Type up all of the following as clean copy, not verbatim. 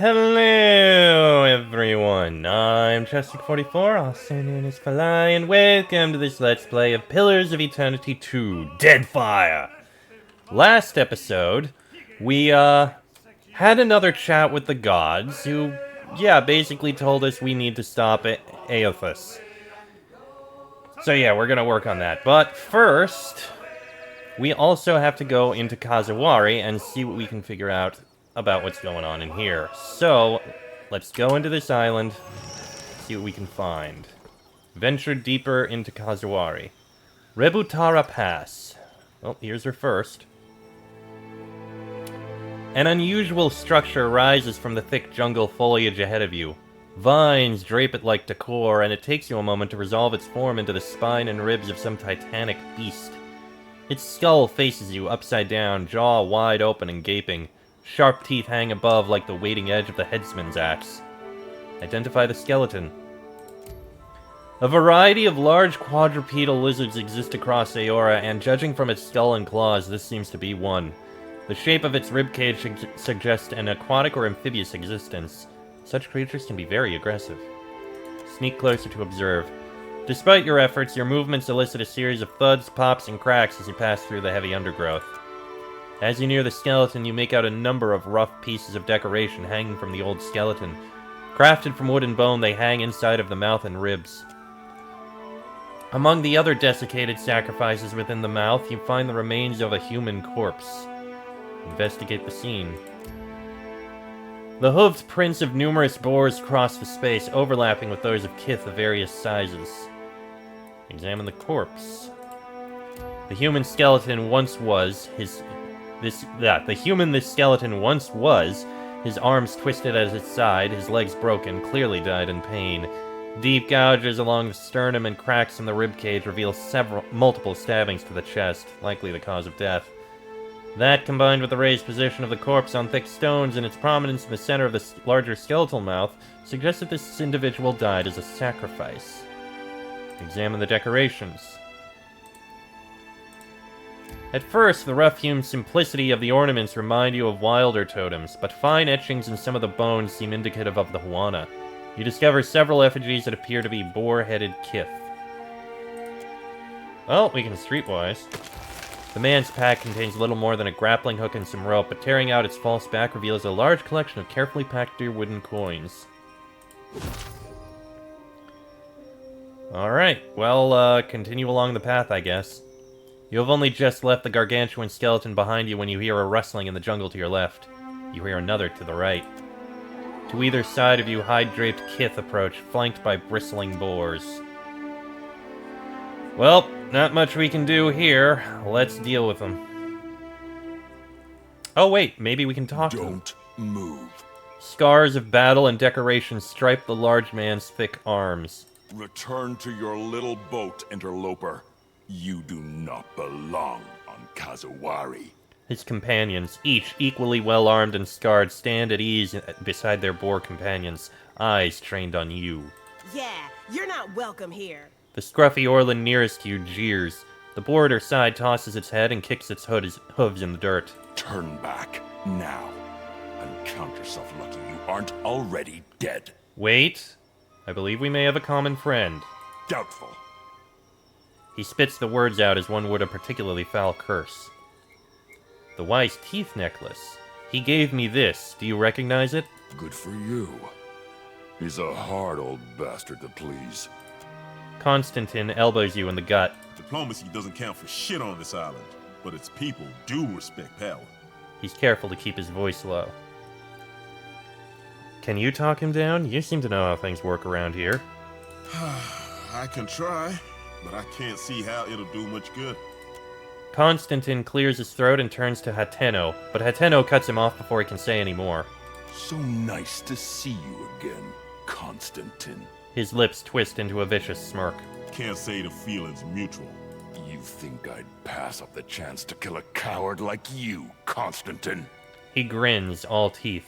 Hello, everyone. I'm Chestic44, also known as Falai, and welcome to this Let's Play of Pillars of Eternity 2, Deadfire. Last episode, we, had another chat with the gods, who, basically told us we need to stop Aethys. So yeah, we're gonna work on that. But first, we also have to go into Kazuwari and see what we can figure out about what's going on in here. So, let's go into this island, see what we can find. Venture deeper into Kazuwari. Rebutara Pass. Well, here's her first. An unusual structure rises from the thick jungle foliage ahead of you. Vines drape it like decor, and it takes you a moment to resolve its form into the spine and ribs of some titanic beast. Its skull faces you upside down, jaw wide open and gaping. Sharp teeth hang above like the waiting edge of the headsman's axe. Identify the skeleton. A variety of large quadrupedal lizards exist across Aora, and judging from its skull and claws, this seems to be one. The shape of its ribcage suggests an aquatic or amphibious existence. Such creatures can be very aggressive. Sneak closer to observe. Despite your efforts, your movements elicit a series of thuds, pops, and cracks as you pass through the heavy undergrowth. As you near the skeleton, you make out a number of rough pieces of decoration hanging from the old skeleton. Crafted from wood and bone, they hang inside of the mouth and ribs. Among the other desiccated sacrifices within the mouth, you find the remains of a human corpse. Investigate the scene. The hoofed prints of numerous boars cross the space, overlapping with those of kith of various sizes. Examine the corpse. The human skeleton once was this skeleton once was, his arms twisted at his side, his legs broken, clearly died in pain. Deep gouges along the sternum and cracks in the ribcage reveal multiple stabbings to the chest, likely the cause of death. That, combined with the raised position of the corpse on thick stones and its prominence in the center of the larger skeletal mouth, suggests that this individual died as a sacrifice. Examine the decorations. At first, the rough-hewn simplicity of the ornaments remind you of wilder totems, but fine etchings in some of the bones seem indicative of the Huana. You discover several effigies that appear to be boar-headed kith. Well, we can streetwise. The man's pack contains little more than a grappling hook and some rope, but tearing out its false back reveals a large collection of carefully packed wooden coins. Alright, well, continue along the path, I guess. You have only just left the gargantuan skeleton behind you when you hear a rustling in the jungle to your left. You hear another to the right. To either side of you, hide-draped kith approach, flanked by bristling boars. Well, not much we can do here. Let's deal with them. Oh wait, maybe we can talk to them. Don't move. Scars of battle and decoration stripe the large man's thick arms. Return to your little boat, interloper. You do not belong on Kazuwari. His companions, each equally well-armed and scarred, stand at ease beside their boar companions, eyes trained on you. Yeah, you're not welcome here. The scruffy Orlan nearest to you jeers. The boar at her side tosses its head and kicks its hooves in the dirt. Turn back, now, and count yourself lucky you aren't already dead. Wait. I believe we may have a common friend. Doubtful. He spits the words out as one would a particularly foul curse. The wise teeth necklace. He gave me this. Do you recognize it? Good for you. He's a hard old bastard to please. Constantine elbows you in the gut. Diplomacy doesn't count for shit on this island, but its people do respect power. He's careful to keep his voice low. Can you talk him down? You seem to know how things work around here. I can try, but I can't see how it'll do much good. Constantine clears his throat and turns to Hateno, but Hateno cuts him off before he can say any more. So nice to see you again, Constantine. His lips twist into a vicious smirk. Can't say the feeling's mutual. You think I'd pass up the chance to kill a coward like you, Constantine? He grins, all teeth.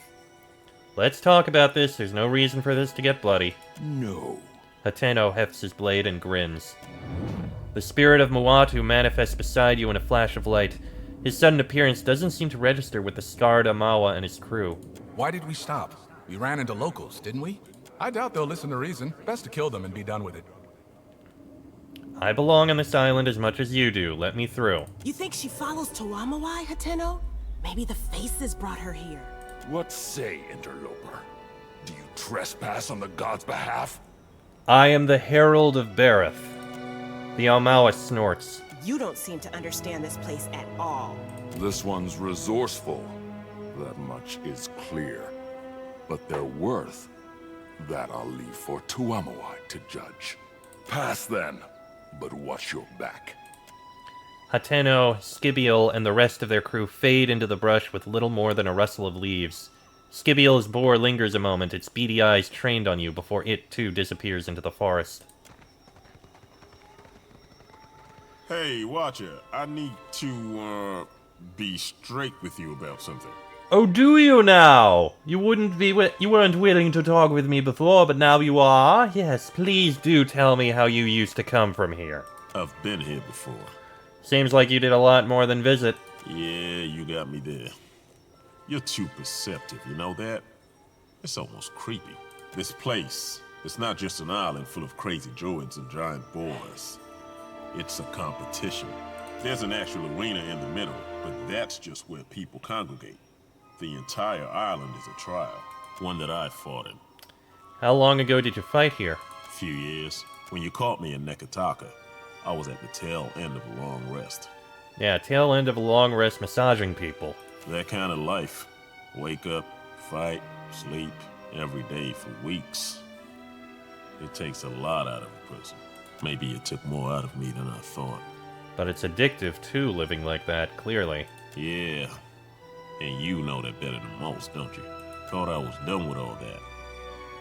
Let's talk about this. There's no reason for this to get bloody. No. Hateno hefts his blade and grins. The spirit of Muatu manifests beside you in a flash of light. His sudden appearance doesn't seem to register with the scarred Amawa and his crew. Why did we stop? We ran into locals, didn't we? I doubt they'll listen to reason. Best to kill them and be done with it. I belong on this island as much as you do. Let me through. You think she follows Toamawai, Hateno? Maybe the faces brought her here. What say, interloper? Do you trespass on the god's behalf? I am the Herald of Bereth. The Almawa snorts. You don't seem to understand this place at all. This one's resourceful. That much is clear. But their worth, that I'll leave for Tuamawai to judge. Pass then, but watch your back. Hateno, Skibiel, and the rest of their crew fade into the brush with little more than a rustle of leaves. Skibiel's boar lingers a moment, its beady eyes trained on you before it too disappears into the forest. Hey, Watcher, I need to, be straight with you about something. Oh, do you now? You weren't willing to talk with me before, but now you are? Yes, please do tell me how you used to come from here. I've been here before. Seems like you did a lot more than visit. Yeah, you got me there. You're too perceptive, you know that? It's almost creepy. This place, it's not just an island full of crazy druids and giant boars. It's a competition. There's an actual arena in the middle, but that's just where people congregate. The entire island is a trial, one that I fought in. How long ago did you fight here? A few years. When you caught me in Nekataka, I was at the tail end of a long rest. Yeah, tail end of a long rest massaging people. That kind of life. Wake up, fight, sleep, every day for weeks. It takes a lot out of a person. Maybe it took more out of me than I thought. But it's addictive too, living like that, clearly. Yeah. And you know that better than most, don't you? Thought I was done with all that.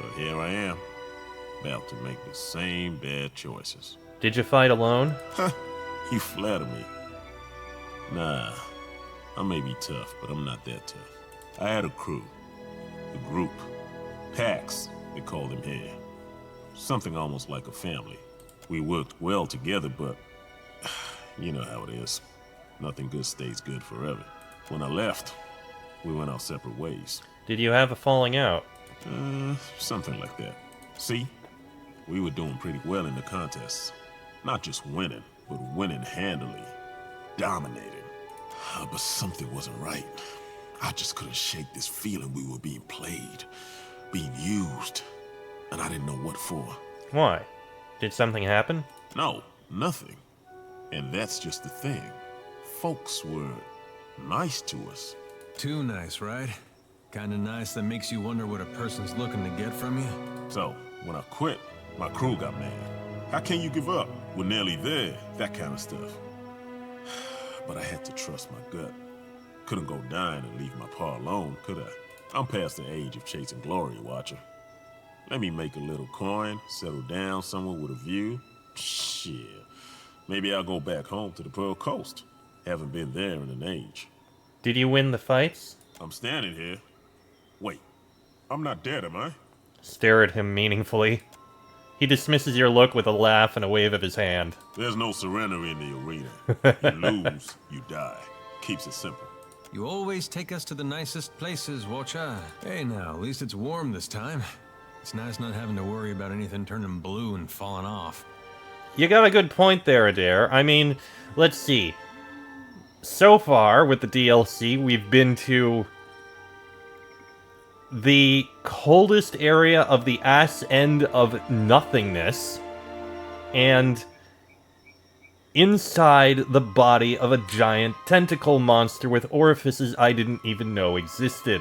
But here I am, about to make the same bad choices. Did you fight alone? You flatter me. Nah, I may be tough, but I'm not that tough. I had a crew. A group. Packs, they call them here. Something almost like a family. We worked well together, but you know how it is. Nothing good stays good forever. When I left, we went our separate ways. Did you have a falling out? Something like that. See, we were doing pretty well in the contests. Not just winning, but winning handily. Dominating. But something wasn't right. I just couldn't shake this feeling we were being played, being used, and I didn't know what for. Why? Did something happen? No, nothing. And that's just the thing. Folks were nice to us. Too nice, right? Kinda nice that makes you wonder what a person's looking to get from you. So, when I quit, my crew got mad. How can you give up? We're nearly there, that kind of stuff. But I had to trust my gut. Couldn't go dying and leave my pa alone, could I? I'm past the age of chasing glory, Watcher. Let me make a little coin, settle down somewhere with a view. Shit. Maybe I'll go back home to the Pearl Coast. Haven't been there in an age. Did you win the fights? I'm standing here. Wait, I'm not dead, am I? Stare at him meaningfully. He dismisses your look with a laugh and a wave of his hand. There's no surrender in the arena. You lose, you die. Keeps it simple. You always take us to the nicest places, Watcha. Hey now, at least it's warm this time. It's nice not having to worry about anything turning blue and falling off. You got a good point there, Adair. I mean, let's see. So far, with the DLC, we've been to the coldest area of the ass end of nothingness, and inside the body of a giant tentacle monster with orifices I didn't even know existed.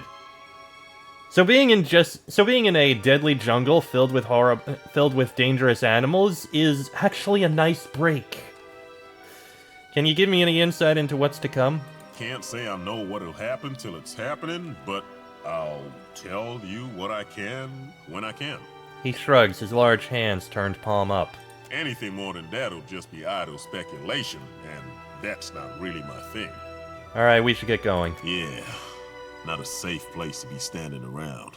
So being in a deadly jungle filled with dangerous animals is actually a nice break. Can you give me any insight into what's to come? Can't say I know what'll happen till it's happening, but I'll tell you what I can when I can. He shrugs, his large hands turned palm up. Anything more than that'll just be idle speculation, and that's not really my thing. Alright, we should get going. Yeah, not a safe place to be standing around.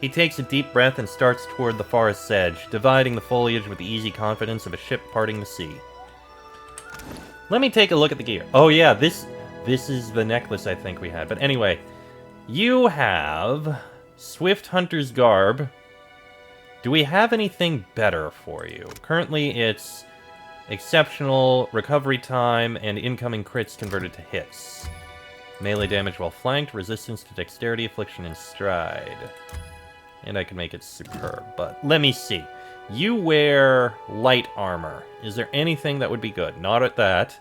He takes a deep breath and starts toward the forest's edge, dividing the foliage with the easy confidence of a ship parting the sea. Let me take a look at the gear. Oh yeah, this is the necklace I think we had. But anyway, you have Swift Hunter's Garb. Do we have anything better for you? Currently, it's exceptional recovery time and incoming crits converted to hits. Melee damage while flanked, resistance to dexterity, affliction, and stride. And I can make it superb, but let me see. You wear light armor. Is there anything that would be good? Not at that.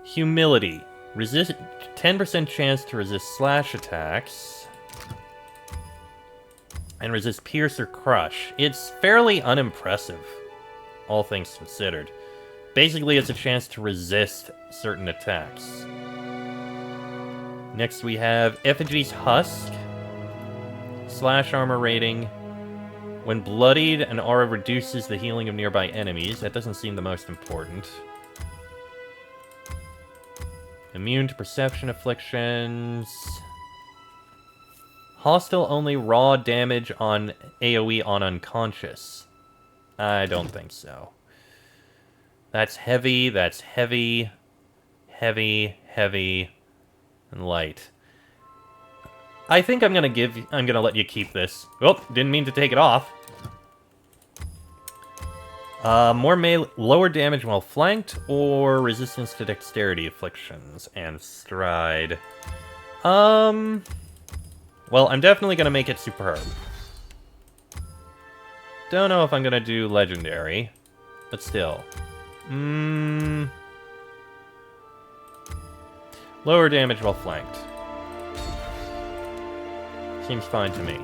Humility. Resist 10% chance to resist slash attacks. And resist pierce or crush. It's fairly unimpressive, all things considered. Basically, it's a chance to resist certain attacks. Next we have Effigy's Husk. Slash armor rating. When bloodied, an aura reduces the healing of nearby enemies. That doesn't seem the most important. Immune to perception afflictions. Hostile only raw damage on AoE on unconscious. I don't think so. That's heavy, heavy, and light. I think I'm gonna let you keep this. Oh, didn't mean to take it off. Lower damage while flanked, or resistance to dexterity afflictions and stride. Well, I'm definitely gonna make it superb. Don't know if I'm gonna do legendary, but still. Lower damage while flanked. Seems fine to me.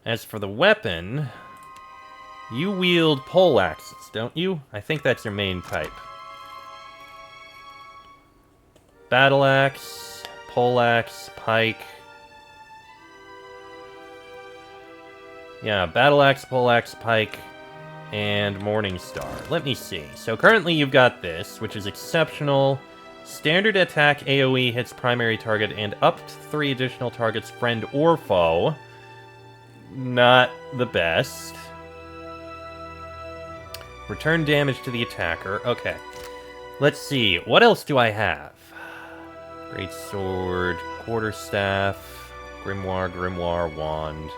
As for the weapon, you wield pole axes, don't you? I think that's your main type. Battle axe, pole axe, pike. Yeah, battle axe, pole axe, pike, and Morning Star. Let me see. So currently you've got this, which is exceptional. Standard attack AoE hits primary target and up to 3 additional targets, friend or foe. Not the best. Return damage to the attacker. Okay. Let's see. What else do I have? Great Sword, Quarterstaff, Grimoire, Wand,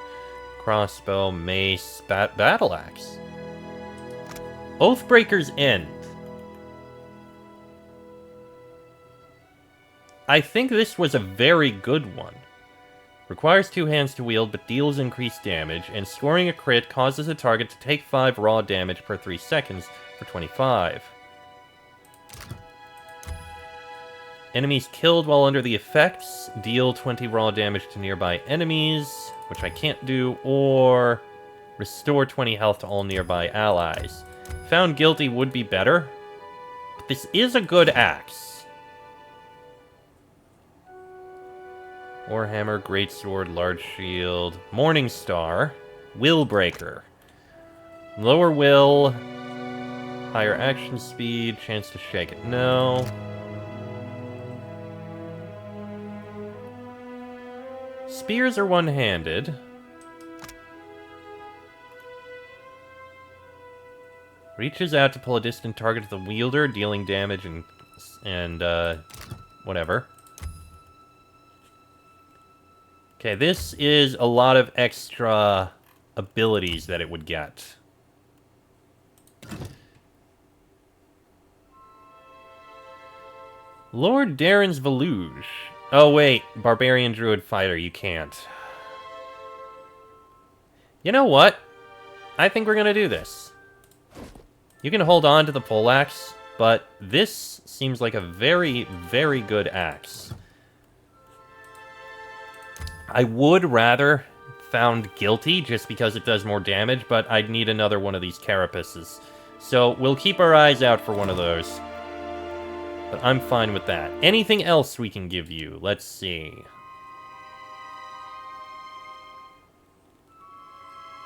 Crossbow, Mace, Battle Axe. Oathbreaker's End. I think this was a very good one. Requires 2 hands to wield, but deals increased damage, and scoring a crit causes a target to take 5 raw damage per 3 seconds for 25. Enemies killed while under the effects deal 20 raw damage to nearby enemies, which I can't do, or restore 20 health to all nearby allies. Found guilty would be better, but this is a good axe. Warhammer, Greatsword, Large Shield, Morning Star, Will Breaker. Lower will, higher action speed, chance to shake it. No. Spears are one-handed. Reaches out to pull a distant target to the wielder, dealing damage and whatever. Okay, this is a lot of extra abilities that it would get. Lord Darren's Veluge. Oh wait, Barbarian Druid Fighter, you can't. You know what? I think we're gonna do this. You can hold on to the poleaxe, but this seems like a very, very good axe. I would rather found guilty just because it does more damage, but I'd need another one of these carapaces. So we'll keep our eyes out for one of those. But I'm fine with that. Anything else we can give you? Let's see.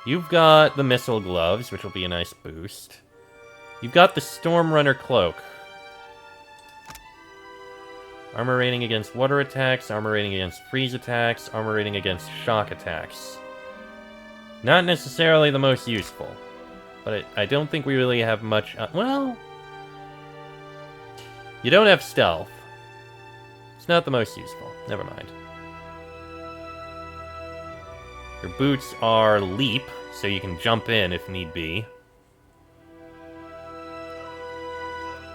You've got the Missile Gloves, which will be a nice boost. You've got the Stormrunner Cloak. Armor rating against water attacks, armor rating against freeze attacks, armor rating against shock attacks. Not necessarily the most useful. But I don't think we really have much... well... You don't have stealth. It's not the most useful. Never mind. Your boots are leap, so you can jump in if need be.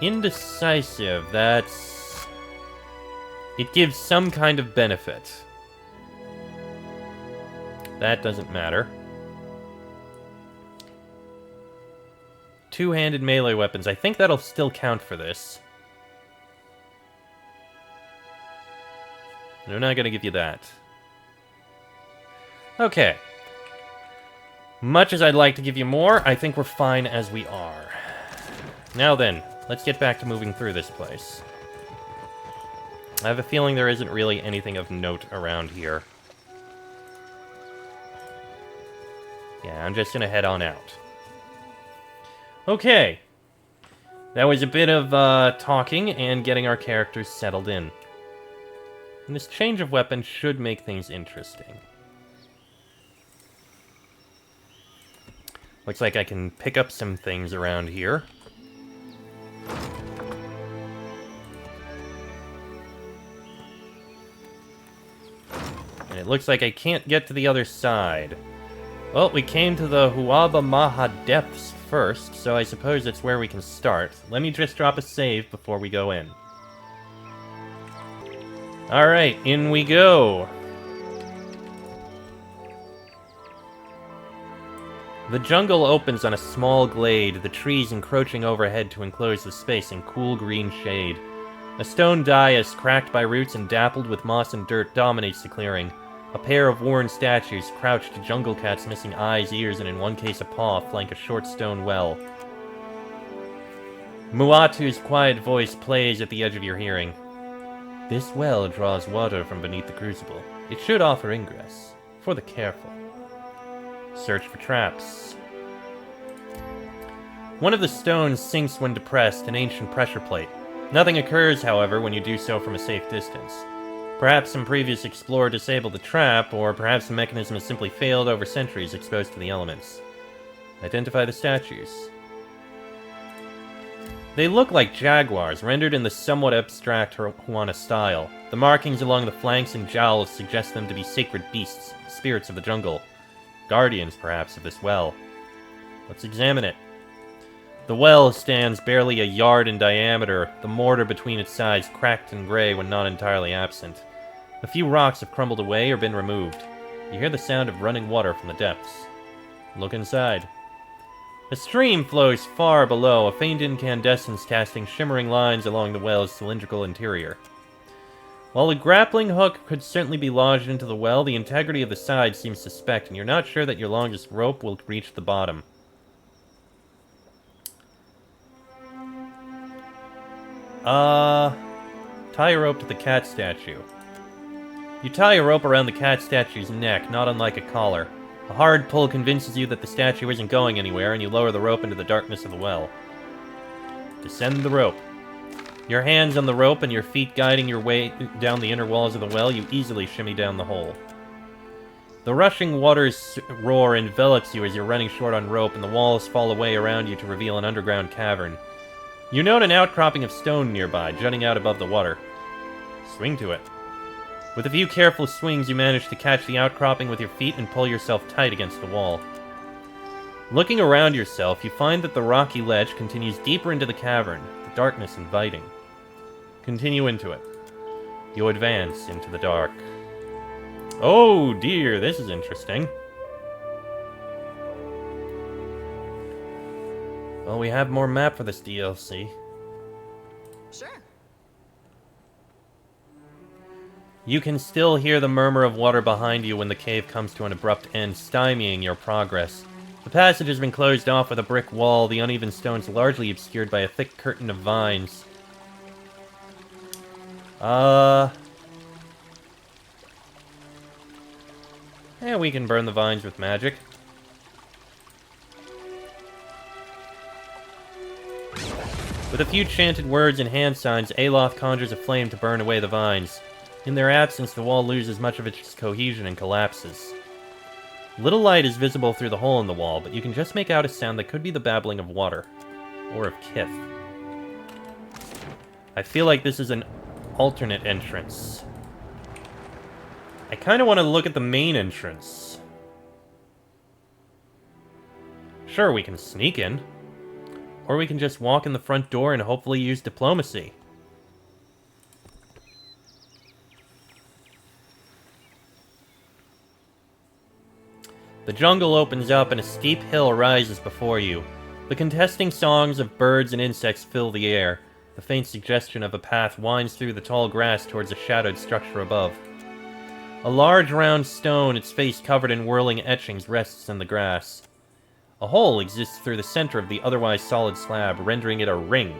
Indecisive, that's... It gives some kind of benefit. That doesn't matter. Two-handed melee weapons. I think that'll still count for this. They're not going to give you that. Okay. Much as I'd like to give you more, I think we're fine as we are. Now then, let's get back to moving through this place. I have a feeling there isn't really anything of note around here. Yeah, I'm just gonna head on out. Okay. That was a bit of talking and getting our characters settled in. And this change of weapon should make things interesting. Looks like I can pick up some things around here. And it looks like I can't get to the other side. Well, we came to the Huaba Maha depths first, so I suppose that's where we can start. Let me just drop a save before we go in. Alright, in we go. The jungle opens on a small glade, the trees encroaching overhead to enclose the space in cool green shade. A stone dais, cracked by roots and dappled with moss and dirt, dominates the clearing. A pair of worn statues, crouched jungle cats missing eyes, ears, and in one case a paw, flank a short stone well. Muatu's quiet voice plays at the edge of your hearing. This well draws water from beneath the crucible. It should offer ingress, for the careful. Search for traps. One of the stones sinks when depressed, an ancient pressure plate. Nothing occurs, however, when you do so from a safe distance. Perhaps some previous explorer disabled the trap, or perhaps the mechanism has simply failed over centuries exposed to the elements. Identify the statues. They look like jaguars, rendered in the somewhat abstract Huana style. The markings along the flanks and jowls suggest them to be sacred beasts, spirits of the jungle. Guardians, perhaps, of this well. Let's examine it. The well stands barely a yard in diameter, the mortar between its sides cracked and gray when not entirely absent. A few rocks have crumbled away or been removed. You hear the sound of running water from the depths. Look inside. A stream flows far below, a faint incandescence casting shimmering lines along the well's cylindrical interior. While a grappling hook could certainly be lodged into the well, the integrity of the side seems suspect, and you're not sure that your longest rope will reach the bottom. Tie a rope to the cat statue. You tie a rope around the cat statue's neck, not unlike a collar. A hard pull convinces you that the statue isn't going anywhere, and you lower the rope into the darkness of the well. Descend the rope. Your hands on the rope and your feet guiding your way down the inner walls of the well, you easily shimmy down the hole. The rushing water's roar envelops you as you're running short on rope, and the walls fall away around you to reveal an underground cavern. You note an outcropping of stone nearby, jutting out above the water. Swing to it. With a few careful swings, you manage to catch the outcropping with your feet and pull yourself tight against the wall. Looking around yourself, you find that the rocky ledge continues deeper into the cavern, the darkness inviting. Continue into it. You advance into the dark. Oh dear, this is interesting. Well, we have more map for this DLC. Sure. You can still hear the murmur of water behind you when the cave comes to an abrupt end, stymieing your progress. The passage has been closed off with a brick wall, the uneven stones largely obscured by a thick curtain of vines. Yeah, we can burn the vines with magic. With a few chanted words and hand signs, Aloth conjures a flame to burn away the vines. In their absence, the wall loses much of its cohesion and collapses. Little light is visible through the hole in the wall, but you can just make out a sound that could be the babbling of water. Or of kith. I feel like this is an alternate entrance. I kind of want to look at the main entrance. Sure, we can sneak in. Or we can just walk in the front door and hopefully use diplomacy. The jungle opens up and a steep hill rises before you. The contesting songs of birds and insects fill the air. The faint suggestion of a path winds through the tall grass towards a shadowed structure above. A large round stone, its face covered in whirling etchings, rests in the grass. A hole exists through the center of the otherwise solid slab, rendering it a ring.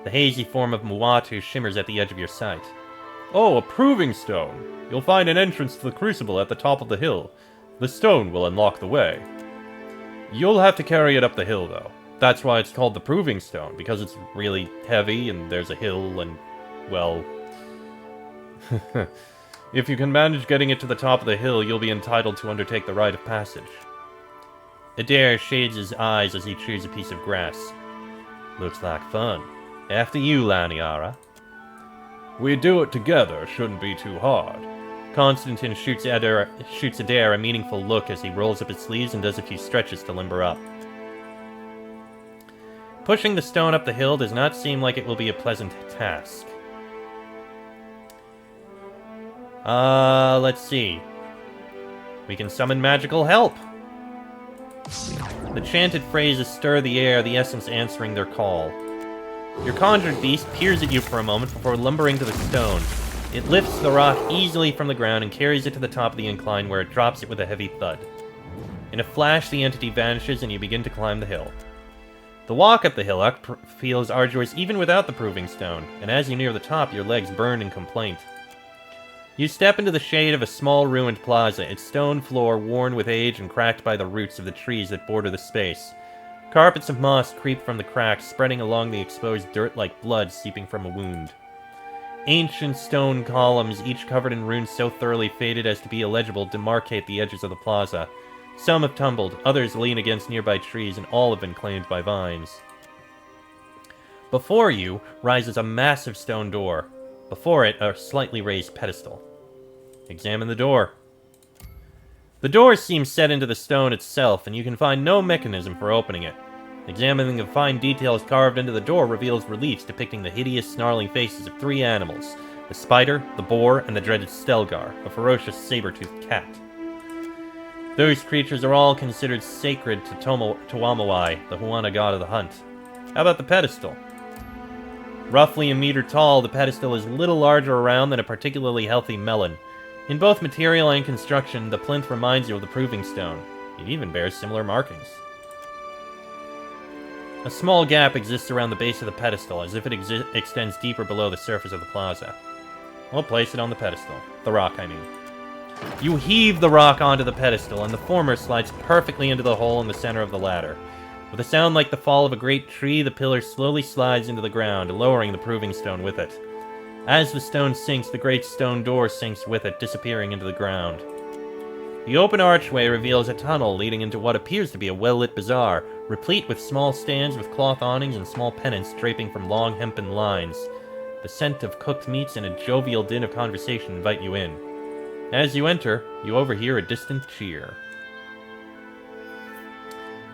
The hazy form of Muatu shimmers at the edge of your sight. Oh, a proving stone! You'll find an entrance to the crucible at the top of the hill. The stone will unlock the way. You'll have to carry it up the hill, though. That's why it's called the Proving Stone, because it's really heavy, and there's a hill, and, well... If you can manage getting it to the top of the hill, you'll be entitled to undertake the rite of passage. Adair shades his eyes as he chews a piece of grass. Looks like fun. After you, Laniara. We do it together, shouldn't be too hard. Constantine shoots Adair a meaningful look as he rolls up his sleeves and does a few stretches to limber up. Pushing the stone up the hill does not seem like it will be a pleasant task. Let's see. We can summon magical help! The chanted phrases stir the air, the essence answering their call. Your conjured beast peers at you for a moment before lumbering to the stone. It lifts the rock easily from the ground and carries it to the top of the incline, where it drops it with a heavy thud. In a flash, the entity vanishes and you begin to climb the hill. The walk up the hillock feels arduous even without the proving stone, and as you near the top, your legs burn in complaint. You step into the shade of a small ruined plaza, its stone floor worn with age and cracked by the roots of the trees that border the space. Carpets of moss creep from the cracks, spreading along the exposed dirt like blood seeping from a wound. Ancient stone columns, each covered in runes so thoroughly faded as to be illegible, demarcate the edges of the plaza. Some have tumbled, others lean against nearby trees, and all have been claimed by vines. Before you rises a massive stone door. Before it, a slightly raised pedestal. Examine the door. The door seems set into the stone itself, and you can find no mechanism for opening it. Examining the fine details carved into the door reveals reliefs depicting the hideous, snarling faces of three animals: the spider, the boar, and the dreaded Stelgar, a ferocious saber-toothed cat. Those creatures are all considered sacred to Tuamawai, the Huana god of the hunt. How about the pedestal? Roughly a meter tall, the pedestal is a little larger around than a particularly healthy melon. In both material and construction, the plinth reminds you of the proving stone. It even bears similar markings. A small gap exists around the base of the pedestal, as if it extends deeper below the surface of the plaza. We'll place it on the pedestal. The rock, I mean. You heave the rock onto the pedestal, and the former slides perfectly into the hole in the center of the ladder. With a sound like the fall of a great tree, the pillar slowly slides into the ground, lowering the proving stone with it. As the stone sinks, the great stone door sinks with it, disappearing into the ground. The open archway reveals a tunnel leading into what appears to be a well-lit bazaar, replete with small stands with cloth awnings and small pennants draping from long hempen lines. The scent of cooked meats and a jovial din of conversation invite you in. As you enter, you overhear a distant cheer.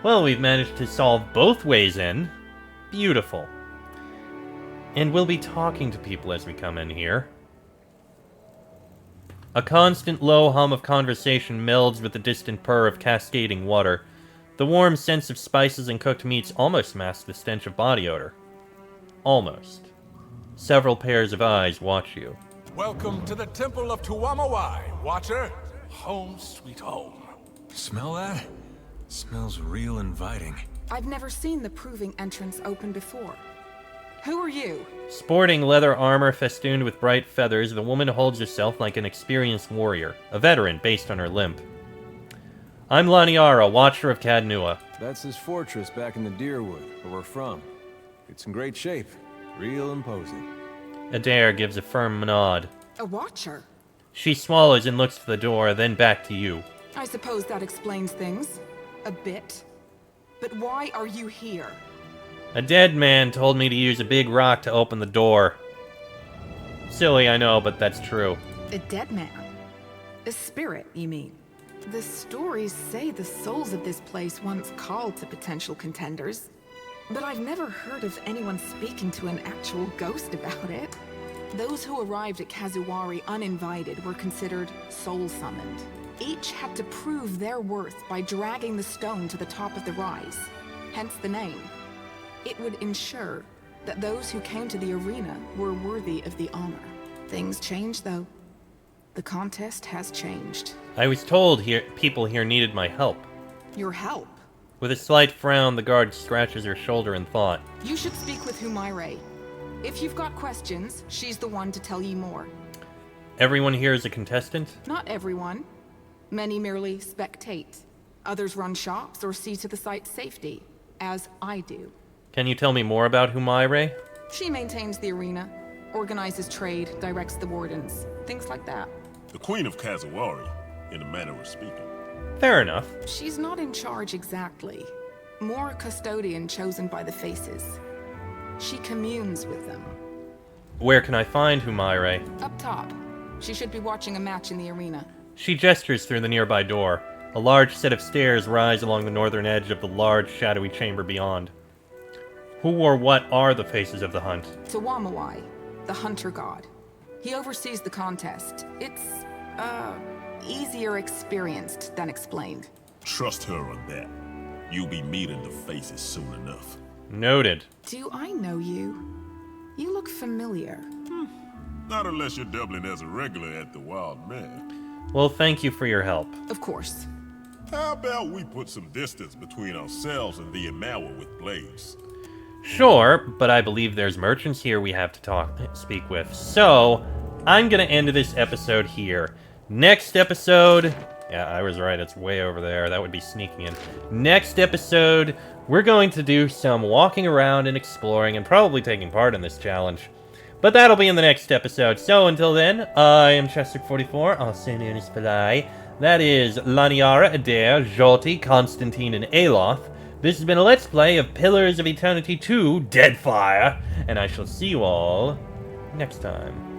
Well, we've managed to solve both ways in. Beautiful. And we'll be talking to people as we come in here. A constant low hum of conversation melds with the distant purr of cascading water. The warm sense of spices and cooked meats almost masks the stench of body odor. Almost. Several pairs of eyes watch you. Welcome to the Temple of Tuamawai, Watcher. Home sweet home. Smell that? Smells real inviting. I've never seen the proving entrance open before. Who are you? Sporting leather armor festooned with bright feathers, the woman holds herself like an experienced warrior, a veteran based on her limp. I'm Laniara, Watcher of Cadnua. That's his fortress back in the Deerwood, where we're from. It's in great shape. Real imposing. Adair gives a firm nod. A watcher? She swallows and looks to the door, then back to you. I suppose that explains things. A bit. But why are you here? A dead man told me to use a big rock to open the door. Silly, I know, but that's true. A dead man? A spirit, you mean? The stories say the souls of this place once called to potential contenders, but I've never heard of anyone speaking to an actual ghost about it. Those who arrived at Kazuwari uninvited were considered soul-summoned. Each had to prove their worth by dragging the stone to the top of the rise, hence the name. It would ensure that those who came to the arena were worthy of the honor. Things changed, though. The contest has changed. I was told people here needed my help. Your help? With a slight frown, the guard scratches her shoulder in thought. You should speak with Humaire. If you've got questions, she's the one to tell you more. Everyone here is a contestant? Not everyone. Many merely spectate. Others run shops or see to the site's safety, as I do. Can you tell me more about Humaire? She maintains the arena, organizes trade, directs the wardens, things like that. The Queen of Kazuwari, in a manner of speaking. Fair enough. She's not in charge exactly. More a custodian chosen by the faces. She communes with them. Where can I find Humaire? Up top. She should be watching a match in the arena. She gestures through the nearby door. A large set of stairs rise along the northern edge of the large, shadowy chamber beyond. Who or what are the faces of the hunt? Tawamawai, the hunter god. He oversees the contest. It's, easier experienced than explained. Trust her on that. You'll be meeting the faces soon enough. Noted. Do I know you? You look familiar. Not unless you're doubling as a regular at the Wild Man. Well, thank you for your help. Of course. How about we put some distance between ourselves and the Imawa with blades? Sure, but I believe there's merchants here we have to speak with. So, I'm gonna end this episode here. Next episode... Yeah, I was right, it's way over there. That would be sneaking in. Next episode, we're going to do some walking around and exploring and probably taking part in this challenge. But that'll be in the next episode. So until then, I am Chester44, also known as Falai. That is Laniara, Adair, Jolty, Constantine, and Aloth. This has been a Let's Play of Pillars of Eternity 2, Deadfire, and I shall see you all next time.